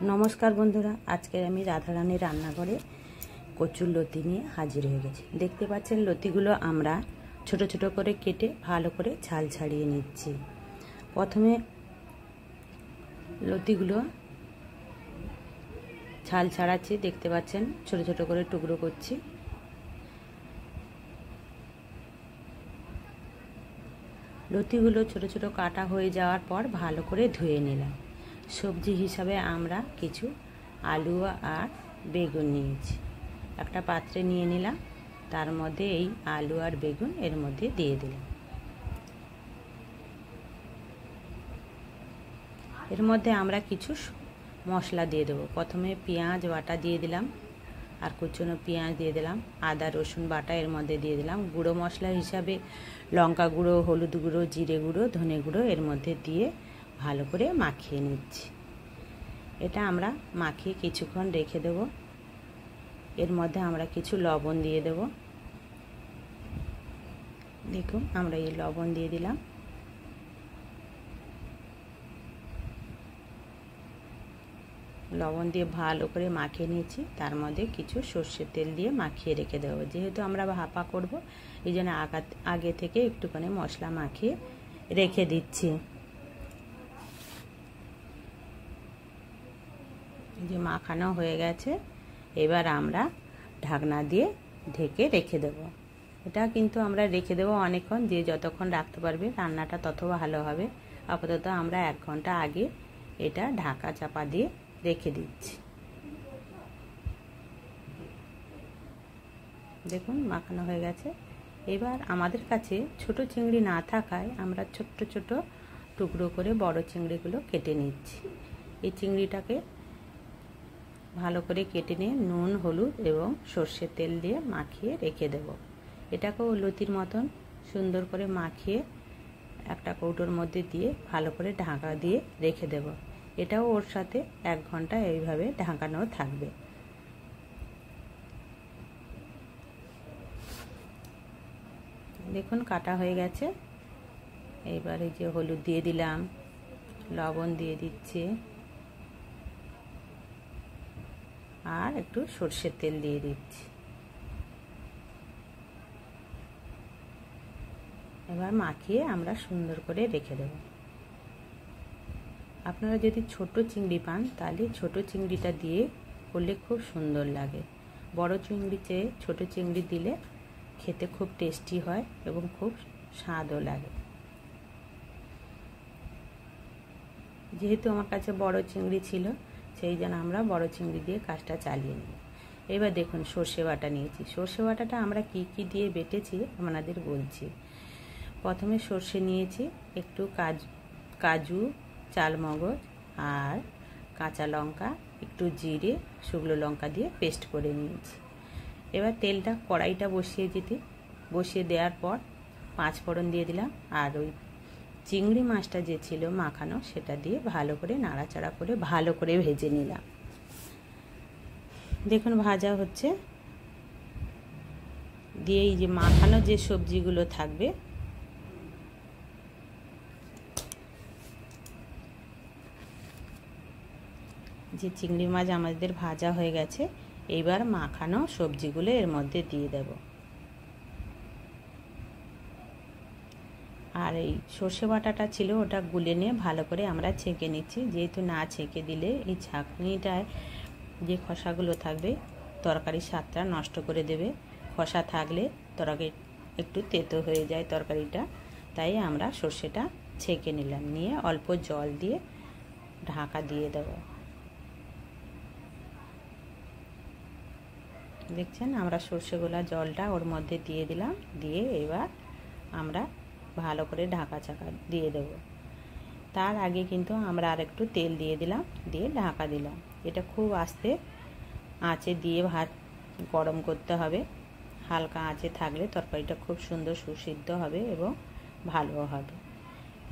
नमस्कार बंधुरा आज के आमी राधारानी रान्नाघरे कचुर लती निये हाजिर हो गेছি। देखते पाচ্ছেন লতিগুলো আমরা ছোট ছোট করে কেটে ভালো করে ছাল ছাড়িয়ে নিচ্ছি। প্রথমে লতিগুলো ছাল ছাড়াচ্ছি, দেখতে পাচ্ছেন ছোট ছোট করে টুকরো করছি। লতিগুলো ছোট ছোট কাটা হয়ে যাওয়ার পর ভালো করে ধুয়ে নিলাম। सब्जी हिसाबे आमरा किछु आलू और बेगुन निয়েছি। একটা পাত্রে নিয়ে নিলাম, তার মধ্যে এই আলু আর বেগুন এর মধ্যে দিয়ে দিলাম। এর মধ্যে আমরা কিছু মশলা দিয়ে দেব। প্রথমে পেঁয়াজ বাটা দিয়ে দিলাম আর কুচনো পেঁয়াজ দিয়ে দিলাম, আদা রসুন বাটা এর মধ্যে দিয়ে দিলাম। গুঁড়ো মশলা হিসাবে লঙ্কা গুঁড়ো, হলুদ গুঁড়ো, জিরে গুঁড়ো, ধনে গুঁড়ো এর মধ্যে দিয়ে ভালো করে মাখিয়ে নিচ্ছি। এটা আমরা মাখিয়ে কিছুক্ষণ রেখে দেব। এর মধ্যে আমরা কিছু লবণ দিয়ে দেব। দেখুন আমরা এই লবণ দিয়ে দিলাম। লবণ দিয়ে ভালো করে মাখিয়ে নিয়েছি। তার মধ্যে কিছু সরষের তেল দিয়ে মাখিয়ে রেখে দেব। যেহেতু আমরা ভাপা করব এই জন্য আগে থেকে একটুখানি মশলা মাখিয়ে রেখে দিচ্ছি। যে মাখানো হয়ে গেছে, এবার আমরা ঢাকনা দিয়ে ঢেকে রেখে দেব। এটা কিন্তু আমরা রেখে দেব অনেকক্ষণ, যে যতক্ষণ রাখতে পারবে রান্নাটা তত ভালো হবে। আপাতত আমরা 1 ঘন্টা আগে এটা ঢাকা চাপা দিয়ে রেখে দিচ্ছি। দেখুন মাখানো হয়ে গেছে। এবার আমাদের কাছে ছোট চিংড়ি না থাকায় আমরা ছোট ছোট টুকরো করে বড় চিংড়িগুলো কেটে নিচ্ছি। এই চিংড়িটাকে ভালো করে কেটে নিয়ে নুন, হলুদ এবং সরষের তেল দিয়ে মাখিয়ে রেখে দেব। এটাকেও লতির মতন সুন্দর করে মাখিয়ে একটা কৌটোর মধ্যে দিয়ে ভালো করে ঢাকা দিয়ে রেখে দেব। এটাও ওর সাথে 1 ঘন্টা এইভাবে ঢাকানো থাকবে। দেখুন কাটা হয়ে গেছে। এইবার এই যে হলুদ দিয়ে দিলাম, লবণ দিয়ে দিচ্ছি আর একটু সরষের তেল দিয়ে দিচ্ছি। এবার মাখিয়ে আমরা সুন্দর করে রেখে দেব। আপনারা যদি ছোট চিংড়ি পান তাহলে ছোট চিংড়িটা দিয়ে করলে খুব সুন্দর লাগে। বড় চিংড়ি চেয়ে ছোট চিংড়ি দিলে খেতে খুব টেস্টি হয় এবং খুব স্বাদও লাগে। যেহেতু আমার কাছে বড় চিংড়ি ছিল সেই জন্য আমরা বড় চিংড়ি দিয়ে কাজটা চালিয়ে নিই। এবার দেখুন সর্ষে বাটা নিয়েছি। সর্ষে বাটাটা আমরা কি কি দিয়ে বেটেছি আপনাদের বলছি। প্রথমে সর্ষে নিয়েছি, একটু কাজু, চালমগজ আর কাঁচা লঙ্কা, একটু জিরে, শুকনো লঙ্কা দিয়ে পেস্ট করে নিয়েছি। এবার তেলটা কড়াইটা বসিয়ে দেওয়ার পর 5 ফোড়ন দিয়ে দিলাম আর ওই চিংড়ি মাছটা যে ছিল মাখানো সেটা দিয়ে ভালো করে নাড়াচাড়া করে ভালো করে ভেজে নিলাম। দেখুন ভাজা হচ্ছে। দিয়ে এই যে মাখানো যে সবজিগুলো থাকবে যে চিংড়ি মাছ আমাদের ভাজা হয়ে গেছে, এইবার মাখানো সবজিগুলো এর মধ্যে দিয়ে দেব। আর এই সর্ষে বাটাটা ছিল ওটা গুলে নিয়ে ভালো করে আমরা ছেঁকে নিচ্ছি। যেহেতু না ছেঁকে দিলে এই ছাঁকনিটায় যে খোসাগুলো থাকবে তরকারির স্বাদটা নষ্ট করে দেবে। খোসা থাকলে তরকারি একটু তেতো হয়ে যায় তরকারিটা, তাই আমরা সর্ষেটা ছেঁকে নিলাম। নিয়ে অল্প জল দিয়ে ঢাকা দিয়ে দেব। দেখছেন আমরা সর্ষেগুলা জলটা ওর মধ্যে দিয়ে দিলাম। দিয়ে এবার আমরা ভালো করে ঢাকা চাকা দিয়ে দেব। তার আগে কিন্তু আমরা আরেকটু তেল দিয়ে দিলাম, দিয়ে ঢাকা দিলাম। এটা খুব আস্তে আঁচে দিয়ে গরম করতে হবে। হালকা আঁচে থাকলে তরকারিটা খুব সুন্দর সুসিদ্ধ হবে এবং ভালো হবে।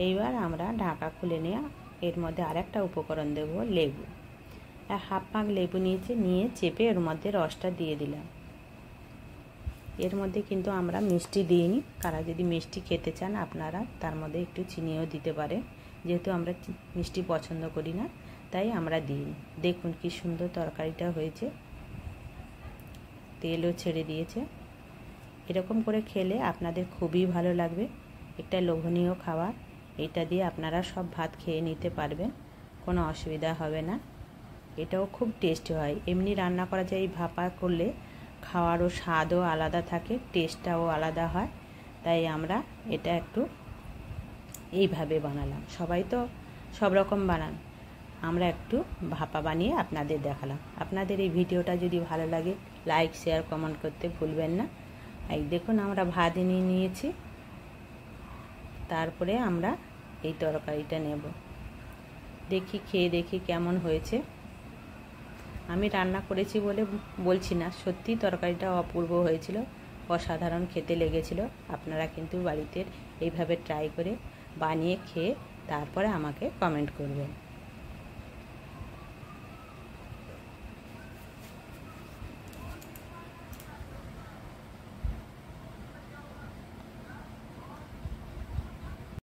এইবার আমরা ঢাকা খুলে নিয়ে এর মধ্যে আরেকটা উপকরণ দেব, লেবু। 1/2 ভাগ লেবু নিয়ে চেপে এর মধ্যে রসটা দিয়ে দিলাম। এর মধ্যে কিন্তু আমরা মিষ্টি দিইনি। কারা যদি মিষ্টি খেতে চান আপনারা তার মধ্যে একটু চিনিও দিতে পারেন। যেহেতু আমরা মিষ্টি পছন্দ করি না তাই আমরা দিই। দেখুন কি সুন্দর তরকারিটা হয়েছে, তেলও ছেড়ে দিয়েছে। এরকম করে খেলে আপনাদের খুবই ভালো লাগবে। একটা লোভনীয় খাবার, এটা দিয়ে আপনারা সব ভাত খেয়ে নিতে পারবেন, কোনো অসুবিধা হবে না। এটাও খুব টেস্টি হয়। এমনি রান্না করা যায়, এই ভাপা করলে খাওয়ারও স্বাদও আলাদা থাকে, টেস্টটাও আলাদা হয়। তাই আমরা এটা একটু এইভাবে বানালাম। সবাই তো সব রকম বানান, আমরা একটু ভাপা বানিয়ে আপনাদের দেখালাম। আপনাদের এই ভিডিওটা যদি ভালো লাগে লাইক শেয়ার কমেন্ট করতে ভুলবেন না। এই দেখুন আমরা ভাত নিয়ে নিয়েছি, তারপরে আমরা এই তরকারিটা নেব। দেখি খেয়ে দেখি কেমন হয়েছে। আমি রান্না করেছি বলে বলছি না, সত্যি তরকারিটা অপূর্ব হয়েছিল, অসাধারণ খেতে লেগেছিল। আপনারা কিন্তু বাড়িতে এইভাবে ট্রাই করে বানিয়ে খেয়ে তারপরে আমাকে কমেন্ট করবেন।